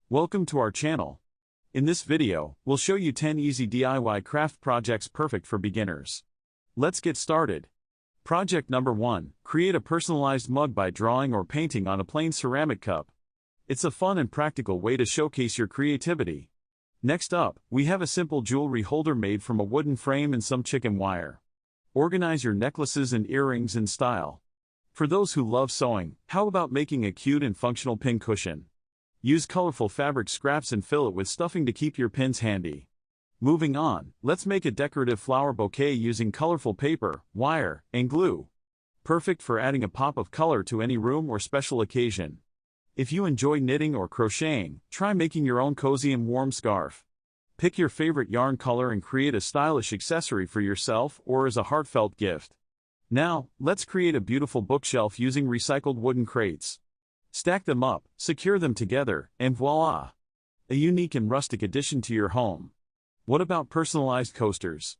Welcome to our channel. In this video, we'll show you 10 easy DIY craft projects perfect for beginners. Let's get started. Project number 1. Create a personalized mug by drawing or painting on a plain ceramic cup. It's a fun and practical way to showcase your creativity. Next up, we have a simple jewelry holder made from a wooden frame and some chicken wire. Organize your necklaces and earrings in style. For those who love sewing, how about making a cute and functional pin cushion? Use colorful fabric scraps and fill it with stuffing to keep your pins handy. Moving on, let's make a decorative flower bouquet using colorful paper, wire, and glue. Perfect for adding a pop of color to any room or special occasion. If you enjoy knitting or crocheting, try making your own cozy and warm scarf. Pick your favorite yarn color and create a stylish accessory for yourself or as a heartfelt gift. Now, let's create a beautiful bookshelf using recycled wooden crates. Stack them up, secure them together, and voila! A unique and rustic addition to your home. What about personalized coasters?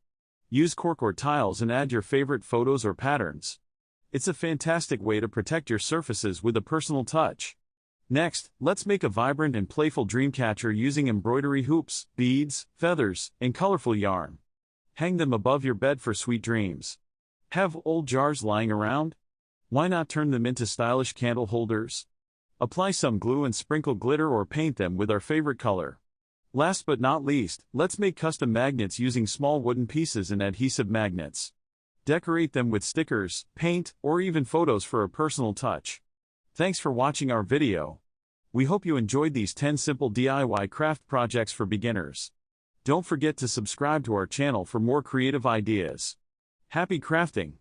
Use cork or tiles and add your favorite photos or patterns. It's a fantastic way to protect your surfaces with a personal touch. Next, let's make a vibrant and playful dream catcher using embroidery hoops, beads, feathers, and colorful yarn. Hang them above your bed for sweet dreams. Have old jars lying around? Why not turn them into stylish candle holders? Apply some glue and sprinkle glitter or paint them with our favorite color. Last but not least, let's make custom magnets using small wooden pieces and adhesive magnets. Decorate them with stickers, paint, or even photos for a personal touch. Thanks for watching our video. We hope you enjoyed these 10 simple DIY craft projects for beginners. Don't forget to subscribe to our channel for more creative ideas. Happy crafting!